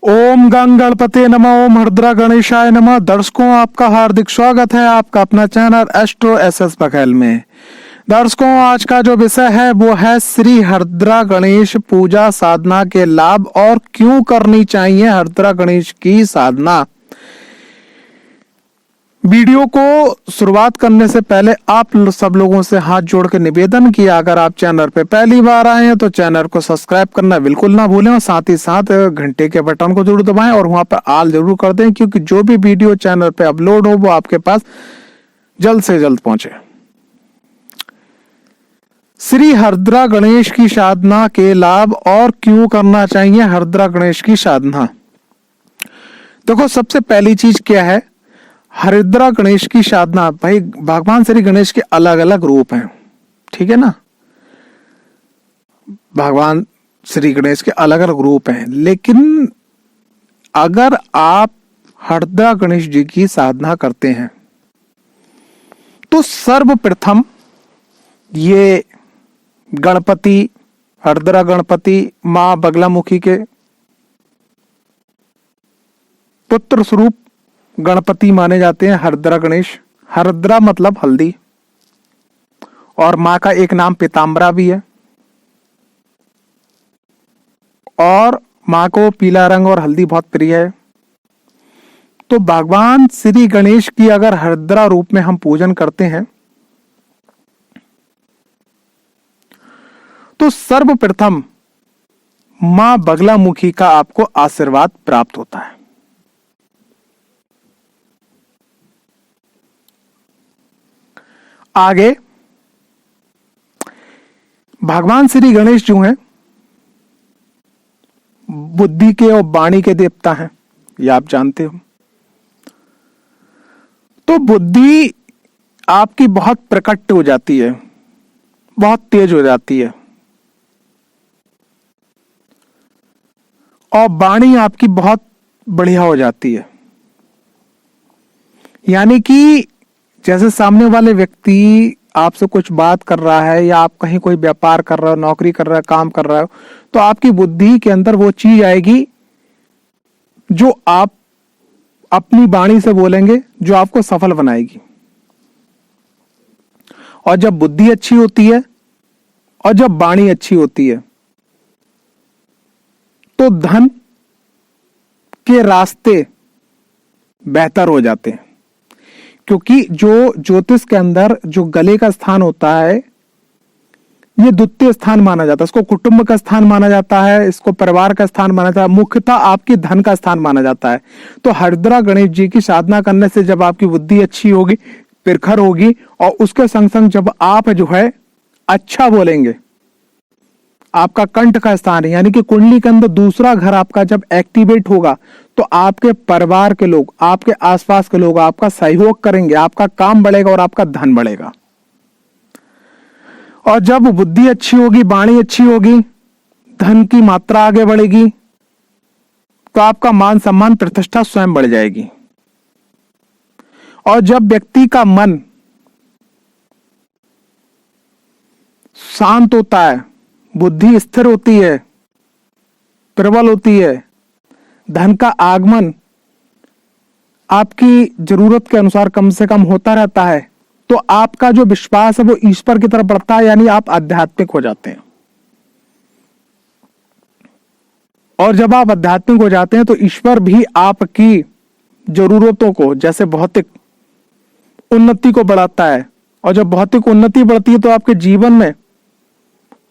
ओम गंग गणपते नमः। ओम हरद्रा गणेशाय नमः। दर्शकों, आपका हार्दिक स्वागत है आपका अपना चैनल एस्ट्रो एसएस बघेल में। दर्शकों, आज का जो विषय है वो है श्री हरद्रा गणेश पूजा साधना के लाभ और क्यों करनी चाहिए हरद्रा गणेश की साधना। वीडियो को शुरुआत करने से पहले आप सब लोगों से हाथ जोड़ के निवेदन किया, अगर आप चैनल पे पहली बार आए हैं तो चैनल को सब्सक्राइब करना बिल्कुल ना भूलें और साथ ही साथ घंटे के बटन को जरूर दबाएं और वहां पर ऑल जरूर कर दें, क्योंकि जो भी वीडियो चैनल पे अपलोड हो वो आपके पास जल्द से जल्द पहुंचे। श्री हरद्रा गणेश की साधना के लाभ और क्यों करना चाहिए हरद्रा गणेश की साधना। देखो, सबसे पहली चीज क्या है, हरद्रा गणेश की साधना। भाई, भगवान श्री गणेश के अलग अलग रूप हैं, ठीक है ना। भगवान श्री गणेश के अलग अलग रूप हैं, लेकिन अगर आप हरद्रा गणेश जी की साधना करते हैं तो सर्वप्रथम ये गणपति, हरद्रा गणपति मां बगलामुखी के पुत्र स्वरूप गणपति माने जाते हैं। हरद्रा गणेश, हरद्रा मतलब हल्दी, और मां का एक नाम पीताम्बरा भी है, और मां को पीला रंग और हल्दी बहुत प्रिय है। तो भगवान श्री गणेश की अगर हरद्रा रूप में हम पूजन करते हैं तो सर्वप्रथम मां बगलामुखी का आपको आशीर्वाद प्राप्त होता है। आगे भगवान श्री गणेश जो हैं बुद्धि के और वाणी के देवता हैं, ये आप जानते हो। तो बुद्धि आपकी बहुत प्रकट हो जाती है, बहुत तेज हो जाती है, और वाणी आपकी बहुत बढ़िया हो जाती है। यानी कि जैसे सामने वाले व्यक्ति आपसे कुछ बात कर रहा है, या आप कहीं कोई व्यापार कर रहे हो, नौकरी कर रहे हो, काम कर रहे हो, तो आपकी बुद्धि के अंदर वो चीज आएगी जो आप अपनी वाणी से बोलेंगे, जो आपको सफल बनाएगी। और जब बुद्धि अच्छी होती है और जब वाणी अच्छी होती है तो धन के रास्ते बेहतर हो जाते हैं। क्योंकि जो ज्योतिष के अंदर जो गले का स्थान होता है, ये द्वितीय स्थान माना जाता है, इसको कुटुंब का स्थान माना जाता है, इसको परिवार का स्थान माना जाता है, मुख्यतः आपकी धन का स्थान माना जाता है। तो हरद्रा गणेश जी की साधना करने से जब आपकी बुद्धि अच्छी होगी, प्रखर होगी, और उसके संग संग जब आप जो है अच्छा बोलेंगे, आपका कंठ का स्थान है, यानी कि कुंडली के अंदर दूसरा घर आपका जब एक्टिवेट होगा तो आपके परिवार के लोग, आपके आसपास के लोग आपका सहयोग करेंगे, आपका काम बढ़ेगा और आपका धन बढ़ेगा। और जब बुद्धि अच्छी होगी, वाणी अच्छी होगी, धन की मात्रा आगे बढ़ेगी, तो आपका मान सम्मान प्रतिष्ठा स्वयं बढ़ जाएगी। और जब व्यक्ति का मन शांत होता है, बुद्धि स्थिर होती है, प्रबल होती है, धन का आगमन आपकी जरूरत के अनुसार कम से कम होता रहता है, तो आपका जो विश्वास है वो ईश्वर की तरफ बढ़ता है, यानी आप आध्यात्मिक हो जाते हैं। और जब आप आध्यात्मिक हो जाते हैं तो ईश्वर भी आपकी जरूरतों को, जैसे भौतिक उन्नति को बढ़ाता है, और जब भौतिक उन्नति बढ़ती है तो आपके जीवन में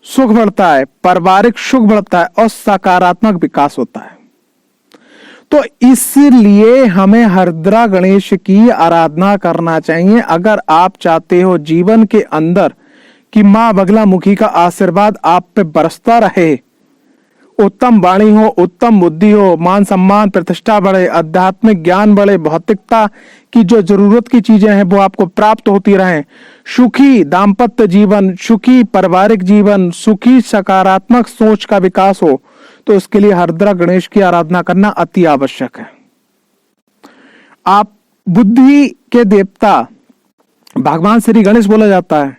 सुख बढ़ता है, पारिवारिक सुख बढ़ता है और सकारात्मक विकास होता है। तो इसलिए हमें हरद्रा गणेश की आराधना करना चाहिए। अगर आप चाहते हो जीवन के अंदर कि मां बगलामुखी का आशीर्वाद आप पे बरसता रहे, उत्तम वाणी हो, उत्तम बुद्धि हो, मान सम्मान प्रतिष्ठा बढ़े, आध्यात्मिक ज्ञान बढ़े, भौतिकता की जो जरूरत की चीजें हैं वो आपको प्राप्त होती रहें, सुखी दाम्पत्य जीवन, सुखी पारिवारिक जीवन, सुखी सकारात्मक सोच का विकास हो, तो उसके लिए हरद्रा गणेश की आराधना करना अति आवश्यक है। आप बुद्धि के देवता भगवान श्री गणेश बोला जाता है,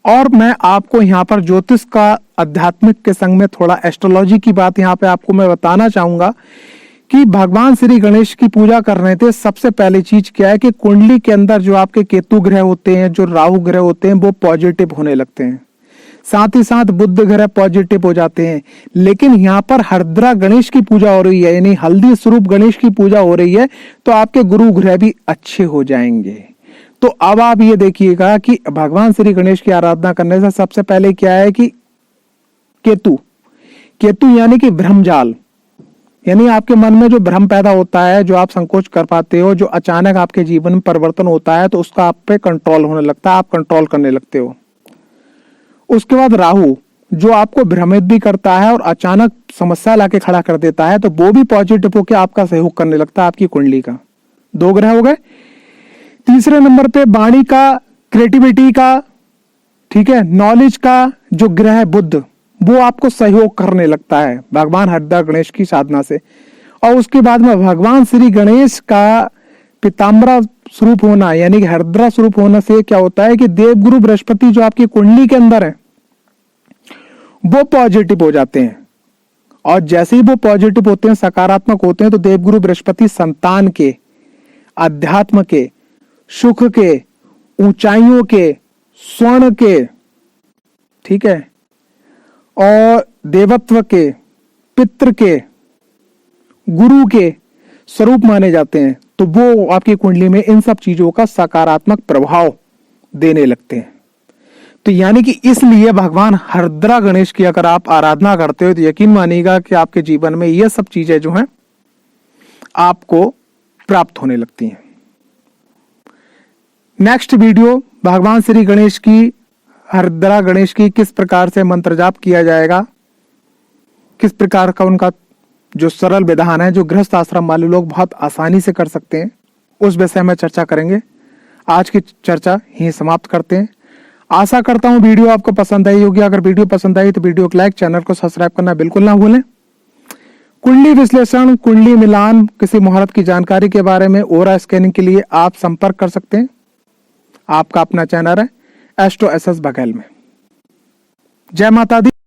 और मैं आपको यहाँ पर ज्योतिष का आध्यात्मिक के संग में थोड़ा एस्ट्रोलॉजी की बात यहाँ पे आपको मैं बताना चाहूंगा कि भगवान श्री गणेश की पूजा कर रहे थे, सबसे पहली चीज क्या है कि कुंडली के अंदर जो आपके केतु ग्रह होते हैं, जो राहु ग्रह होते हैं, वो पॉजिटिव होने लगते हैं। साथ ही साथ बुध ग्रह पॉजिटिव हो जाते हैं। लेकिन यहाँ पर हरद्रा गणेश की पूजा हो रही है, यानी हल्दी स्वरूप गणेश की पूजा हो रही है, तो आपके गुरु ग्रह भी अच्छे हो जाएंगे। तो अब आप ये देखिएगा कि भगवान श्री गणेश की आराधना करने से सबसे पहले क्या है कि केतु, केतु यानी कि भ्रमजाल, यानी आपके मन में जो भ्रम पैदा होता है, जो आप संकोच कर पाते हो, जो अचानक आपके जीवन में परिवर्तन होता है, तो उसका आप पे कंट्रोल होने लगता है, आप कंट्रोल करने लगते हो। उसके बाद राहु, जो आपको भ्रमित भी करता है और अचानक समस्या लाके खड़ा कर देता है, तो वो भी पॉजिटिव होकर आपका सहयोग करने लगता है आपकी कुंडली का। 2 ग्रह हो गए। तीसरे नंबर पे वाणी का, क्रिएटिविटी का, ठीक है, नॉलेज का जो ग्रह है बुध, वो आपको सहयोग करने लगता है भगवान हरद्रा गणेश की साधना से। और उसके बाद में भगवान श्री गणेश का पीताम्बरा स्वरूप होना, यानी कि हरद्रा स्वरूप होने से क्या होता है कि देवगुरु बृहस्पति जो आपकी कुंडली के अंदर है, वो पॉजिटिव हो जाते हैं। और जैसे ही वो पॉजिटिव होते हैं, सकारात्मक होते हैं, तो देवगुरु बृहस्पति संतान के, अध्यात्म के, सुख के, ऊंचाइयों के, स्वर्ण के, ठीक है, और देवत्व के, पितृ के, गुरु के स्वरूप माने जाते हैं। तो वो आपकी कुंडली में इन सब चीजों का सकारात्मक प्रभाव देने लगते हैं। तो यानी कि इसलिए भगवान हरद्रा गणेश की अगर आप आराधना करते हो, तो यकीन मानिएगा कि आपके जीवन में ये सब चीजें जो हैं आपको प्राप्त होने लगती हैं। नेक्स्ट वीडियो भगवान श्री गणेश की, हरद्रा गणेश की किस प्रकार से मंत्र जाप किया जाएगा, किस प्रकार का उनका जो सरल विधान है, जो गृहस्थ आश्रम वाले लोग बहुत आसानी से कर सकते हैं, उस विषय में चर्चा करेंगे। आज की चर्चा यहीं समाप्त करते हैं। आशा करता हूं वीडियो आपको पसंद आई होगी। अगर वीडियो पसंद आई तो वीडियो को लाइक, चैनल को सब्सक्राइब करना बिल्कुल ना भूलें। कुंडली विश्लेषण, कुंडली मिलान, किसी मुहूर्त की जानकारी के बारे में, ओरा स्कैनिंग के लिए आप संपर्क कर सकते हैं। आपका अपना चैनल है एस्ट्रो एसएस बघेल में। जय माता दी।